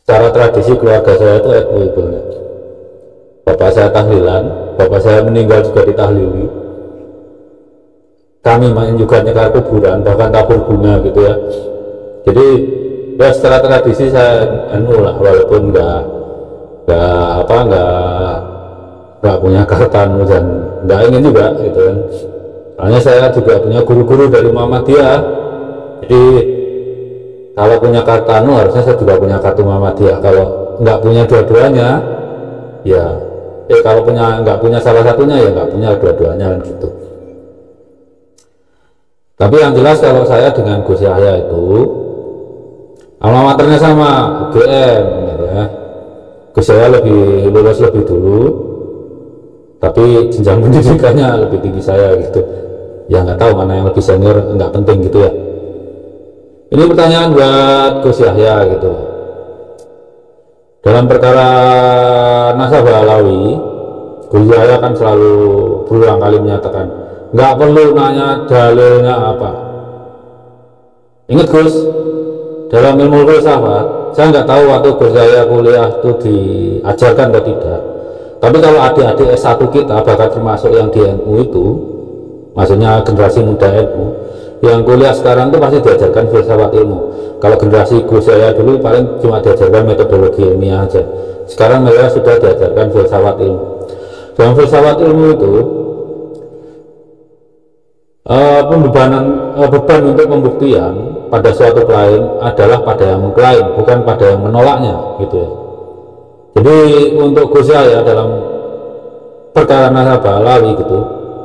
secara tradisi keluarga saya itu NU ibunya. Bapak saya tahlilan, bapak saya meninggal juga ditahlili. Kami main juga nyekar kuburan, bahkan tabur bunga gitu ya. Jadi ya secara tradisi saya NU lah, walaupun nggak punya kartanu dan nggak ingin juga gitu kan. Soalnya saya juga punya guru-guru dari Muhammadiyah. Jadi kalau punya kartanu harusnya saya juga punya kartu Muhammadiyah. Kalau nggak punya dua-duanya, ya kalau nggak punya salah satunya ya nggak punya dua-duanya kan gitu. Tapi yang jelas kalau saya dengan Gus Yahya itu alma maternya sama UGM gitu ya. Gus Yahya lulus lebih dulu, tapi jenjang pendidikannya lebih tinggi saya gitu. Ya nggak tahu mana yang lebih senior, nggak penting gitu ya. Ini pertanyaan buat Gus Yahya gitu. Dalam perkara nasabah alawi, Gus Yahya kan selalu berulang kali menyatakan nggak perlu nanya dalilnya apa. Ingat Gus, dalam ilmu filsafat, saya nggak tahu waktu Gus Yahya kuliah itu diajarkan atau tidak. Tapi kalau adik-adik S1 kita, bahkan termasuk yang di NU itu, maksudnya generasi muda NU, yang kuliah sekarang itu pasti diajarkan filsafat ilmu. Kalau generasi Gus Yahya dulu paling cuma diajarkan metodologi ilmiah aja. Sekarang mereka sudah diajarkan filsafat ilmu. Dalam filsafat ilmu itu beban untuk pembuktian pada suatu klaim adalah pada yang mengklaim, bukan pada yang menolaknya gitu ya. Jadi untuk Gus Yahya dalam perkara nasabah alawi gitu,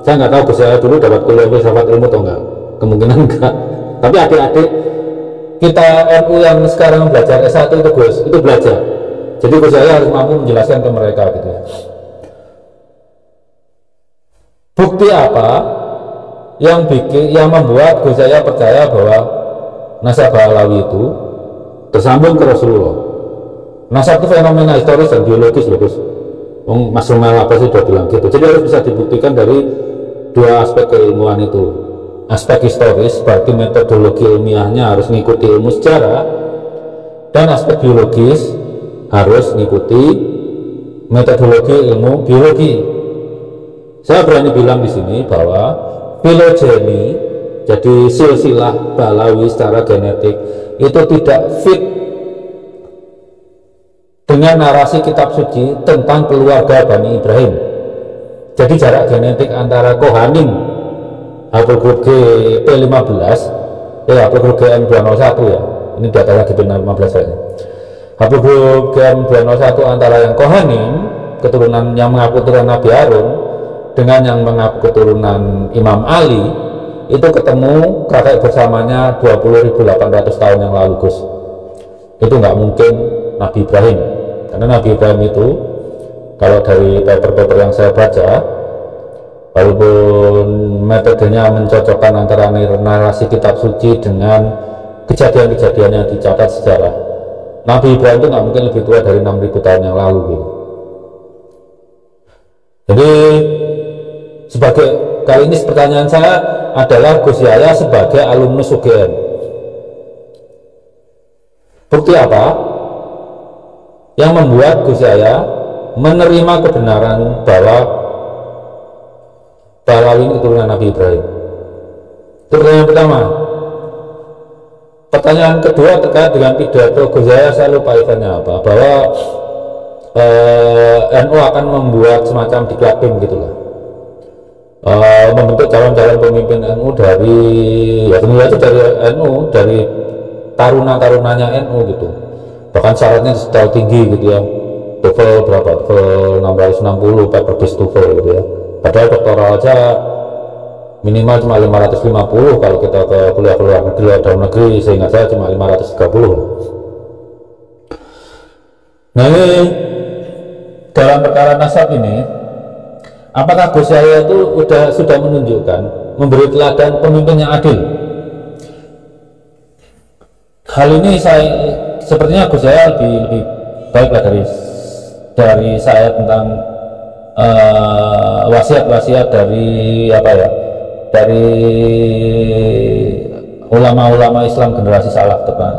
saya nggak tahu Gus Yahya dulu dapat kuliah filsafat ilmu atau enggak, kemungkinan enggak. Tapi adik-adik kita NU yang sekarang belajar S1 itu Gus, itu belajar. Jadi Gus Yahya harus mampu menjelaskan ke mereka gitu ya. Bukti apa yang membuat Gus Yahya percaya bahwa nasabah alawi itu tersambung ke Rasulullah? Nasab itu fenomena historis dan biologis loh Gus. Mas Rumel apa sih sudah bilang gitu. Jadi harus bisa dibuktikan dari dua aspek keilmuan itu. Aspek historis berarti metodologi ilmiahnya harus mengikuti ilmu sejarah, dan aspek biologis harus mengikuti metodologi ilmu biologi. Saya berani bilang di sini bahwa filogeni, jadi silsilah balawi secara genetik itu tidak fit dengan narasi kitab suci tentang keluarga Bani Ibrahim. Jadi jarak genetik antara Kohanim haplogrup G P15 haplogrup GM201 ya, ini datanya di P15 saja. Haplogrup GM201 antara yang Kohanim, keturunan yang mengaku keturunan Nabi Harun, dengan yang mengaku keturunan Imam Ali, itu ketemu kakek bersamanya 20.800 tahun yang lalu Gus. Itu nggak mungkin Nabi Ibrahim, karena Nabi Ibrahim itu kalau dari paper-paper yang saya baca, walaupun metodenya mencocokkan antara narasi kitab suci dengan kejadian-kejadian yang dicatat sejarah, Nabi Ibrahim itu nggak mungkin lebih tua dari 6.000 tahun yang lalu gitu. Jadi sebagai kali ini pertanyaan saya adalah Gus Yahya sebagai alumnus UGM, bukti apa yang membuat Gus Yahya menerima kebenaran bahwa Balawi ini keturunan Nabi Ibrahim? Itu pertanyaan pertama. Pertanyaan kedua terkait dengan pidato Gus Yahya, saya lupa eventnya apa, bahwa NU akan membuat semacam diklat gitu lah, membentuk calon-calon pemimpin NU dari, ya tentu saja dari NU, dari taruna-tarunanya NU gitu. Bahkan syaratnya terlalu tinggi gitu ya, TOEFL berapa, TOEFL 660, paper based TOEFL gitu ya. Padahal doktoral aja minimal cuma 550, kalau kita ke kuliah luar negeri atau dalam negeri seingat saya cuma 530. Nah ini dalam perkara nasab ini, apakah Gus Yahya itu sudah menunjukkan, memberi teladan pemimpin yang adil? Hal ini sepertinya Gus Yahya lebih baiklah dari saya tentang wasiat-wasiat dari dari ulama-ulama Islam generasi salaf depan.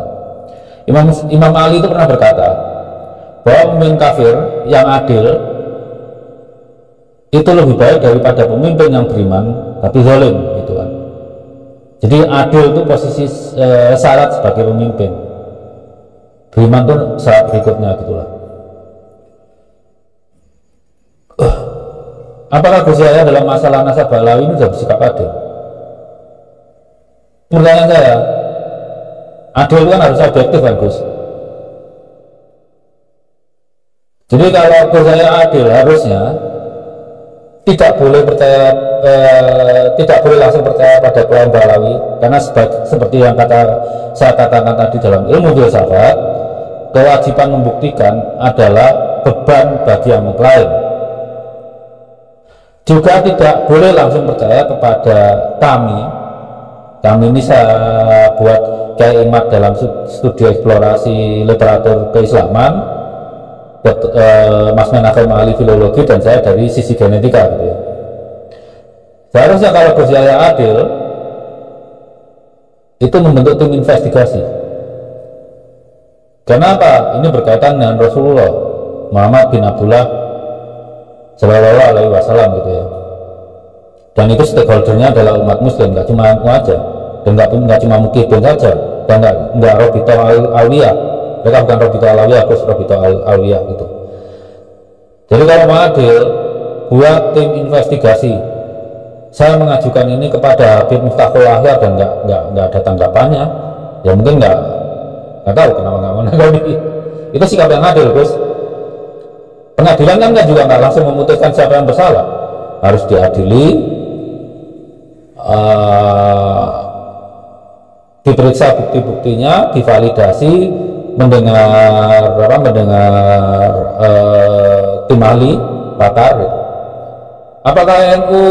Imam Ali itu pernah berkata, bahwa pemimpin kafir yang adil itu lebih baik daripada pemimpin yang beriman tapi zalim, gitu kan. Jadi adil itu posisi syarat sebagai pemimpin, beriman itu syarat berikutnya, gitulah. Apakah Gus Yahya dalam masalah nasab balawi ini sudah bersikap adil? Pertanyaan saya, adil itu kan harus objektif kan Gus? Jadi kalau Gus Yahya adil, harusnya tidak boleh langsung percaya pada Quran Balawi, karena seperti yang saya katakan tadi dalam ilmu filsafat, kewajiban membuktikan adalah beban bagi yang mengklaim. Juga tidak boleh langsung percaya kepada kami ini saya buat kayak Imat dalam studi eksplorasi literatur keislaman, Mas Menachem ahli filologi, dan saya dari sisi genetika, gitu ya. Seharusnya kalau Gus Yahya adil itu membentuk tim investigasi. Kenapa? Ini berkaitan dengan Rasulullah Muhammad bin Abdullah Sallallahu Alaihi Wasallam, gitu ya. Dan itu stakeholdernya adalah umat Muslim, nggak cuma aku aja, dan nggak cuma Mukibin saja, dan nggak Robito Alawiyah. Mereka bukan Robito Alawiyah, terus Robito Alawiyah, gitu. Jadi kalau mau adil, buat tim investigasi. Saya mengajukan ini kepada Habib Miftahul Ahyar dan nggak ada tanggapannya. Ya mungkin nggak tahu kenapa nggak menanggapi. Itu sikap yang adil, Gus. Pengadilan kan juga nggak langsung memutuskan siapa yang bersalah, harus diadili, diperiksa bukti-buktinya, divalidasi, mendengar tim ahli pakar, gitu. Apakah NU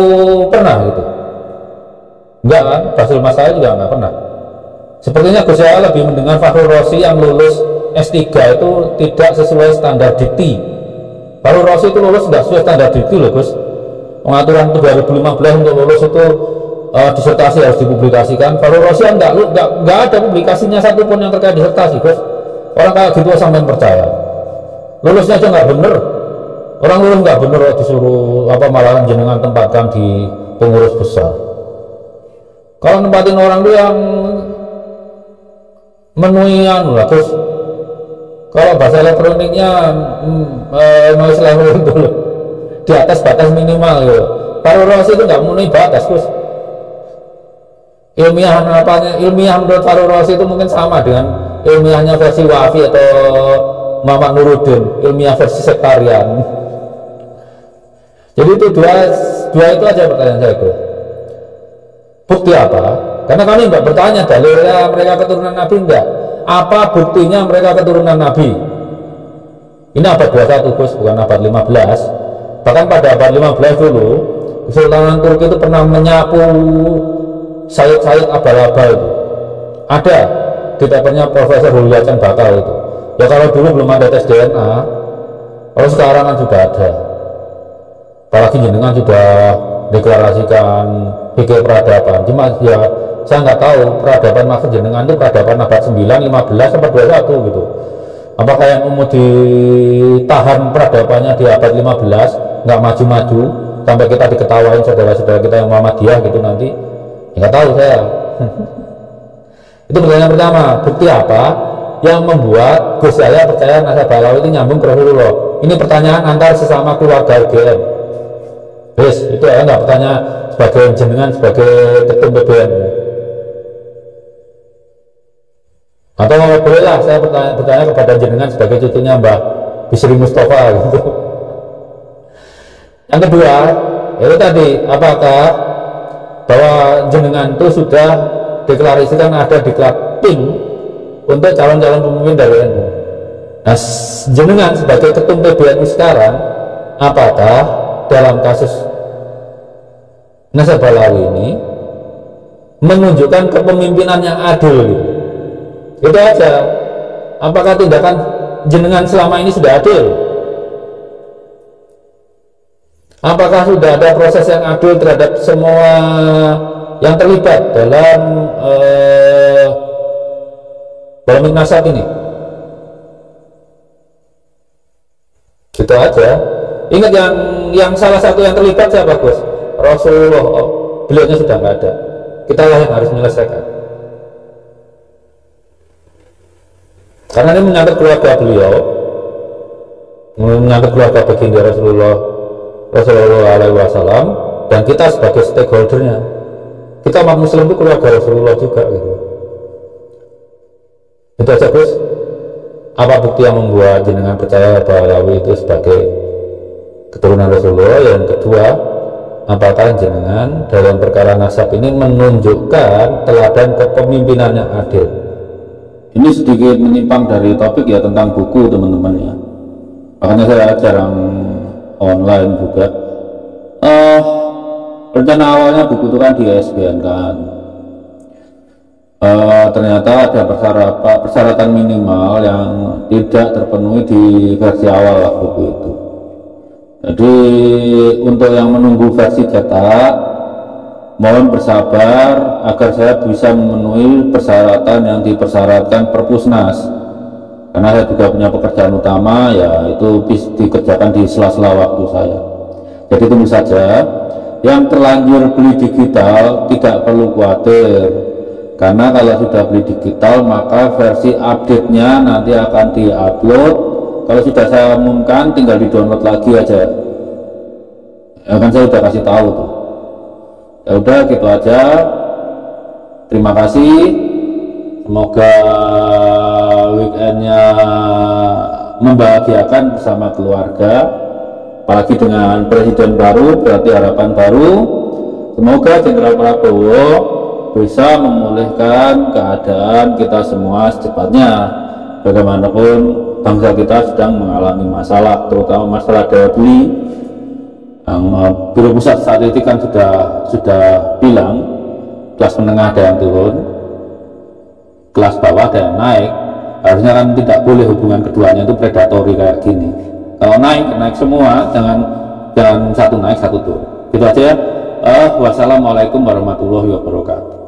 pernah gitu? Enggak kan? Basul Masalah juga nggak pernah. Sepertinya Gus Yahya lebih mendengar Fakhrul Razi yang lulus S3 itu tidak sesuai standar dikti. Fakhrul Razi itu lulus nggak sesuai standar dikti loh Gus. Pengaturan 2015 untuk lulus itu disertasi harus dipublikasikan. Fakhrul Razi nggak ada publikasinya satupun yang terkait disertasi, Gus. Orang kayak gitu sampai percaya. Lulusnya aja nggak bener. Orang lulus nggak bener disuruh malah jenengan tempatkan di pengurus besar. Kalau nempatin orang itu yang menuhi lah, Gus. Kalau bahasa elektroniknya noise level itu loh, di atas batas minimal gitu. Fakhrul Razi itu nggak memenuhi batas, Gus. Ilmiah menurut Fakhrul Razi itu mungkin sama dengan ilmiahnya versi Wafi atau Muhammad Nuruddin, ilmiah versi sektarian. Jadi itu dua itu aja pertanyaan saya, Gus. Bukti apa? Karena kami nggak bertanya dalilnya mereka keturunan Nabi, enggak. Apa buktinya mereka keturunan Nabi? Ini abad 21, Gus, bukan abad 15. Bahkan pada abad 15 dulu, Kesultanan Turki itu pernah menyapu Sayyid abal-abal itu. Ada di papernya Profesor Hulyatsen Bakal itu. Ya kalau dulu belum ada tes DNA, kalau sekarang kan sudah ada. Apalagi jenengan sudah deklarasikan fikih peradaban. Cuma ya saya nggak tahu peradaban maksud jenengan itu peradaban abad 9, 15, sampai 21 gitu. Apakah yang mau ditahan peradabannya di abad 15 nggak maju-maju sampai kita diketawain saudara-saudara kita yang Muhammadiyah gitu nanti? Ya, nggak tahu saya. Itu pertanyaan pertama. Bukti apa yang membuat Gus Yahya percaya nasab Balawi itu nyambung ke Rasulullah? Ini pertanyaan antar sesama keluarga UGM. Yes, itu ya nggak bertanya sebagai jenengan sebagai ketum PBN. Atau boleh lah saya bertanya kepada jenengan sebagai cucunya Mbah Bisri Mustafa gitu. Yang kedua, itu tadi apakah bahwa jenengan itu sudah deklarasikan ada diklat tim untuk calon-calon pemimpin dari NU. Nah, jenengan sebagai ketum PBNU sekarang, apakah dalam kasus nasab Balawi ini menunjukkan kepemimpinan yang adil gitu? Itu aja. Apakah tindakan jenengan selama ini sudah adil? Apakah sudah ada proses yang adil terhadap semua yang terlibat dalam polemik nasab ini? Gitu aja. Ingat yang salah satu yang terlibat siapa Gus? Rasulullah. Beliaunya sudah nggak ada. Kita lah yang harus menyelesaikan. Karena ini menyangkut keluarga beliau, menyangkut keluarga baginda Rasulullah Alaihi Wasallam, dan kita sebagai stakeholdernya. Kita umat Muslim itu keluarga Rasulullah juga gitu. Itu aja Gus. Apa bukti yang membuat jenengan percaya bahwa Alawi itu sebagai keturunan Rasulullah? Yang kedua, apakah jenengan dalam perkara nasab ini menunjukkan teladan kepemimpinan yang adil? Ini sedikit menyimpang dari topik ya, tentang buku teman-teman ya. Makanya saya jarang online juga. Rencana awalnya buku itu kan di ISBN kan. Ternyata ada persyaratan minimal yang tidak terpenuhi di versi awal buku itu. Jadi untuk yang menunggu versi cetak, mohon bersabar agar saya bisa memenuhi persyaratan yang dipersyaratkan Perpusnas. Karena saya juga punya pekerjaan utama, ya itu dikerjakan di sela-sela waktu saya. Jadi tunggu saja. Yang terlanjur beli digital tidak perlu khawatir, karena kalau sudah beli digital maka versi update-nya nanti akan diupload. Kalau sudah saya umumkan tinggal di-download lagi aja. Ya kan saya sudah kasih tahu tuh. Ya udah gitu aja. Terima kasih. Semoga weekendnya membahagiakan bersama keluarga. Apalagi dengan presiden baru, berarti harapan baru. Semoga Jenderal Prabowo bisa memulihkan keadaan kita semua secepatnya. Bagaimanapun bangsa kita sedang mengalami masalah, terutama masalah daya beli. Biro Pusat saat ini kan sudah bilang kelas menengah ada yang turun, kelas bawah ada yang naik. Harusnya kan tidak boleh hubungan keduanya itu predatori kayak gini. Kalau naik semua, jangan satu naik satu turun. Gitu aja ya. Wassalamualaikum warahmatullahi wabarakatuh.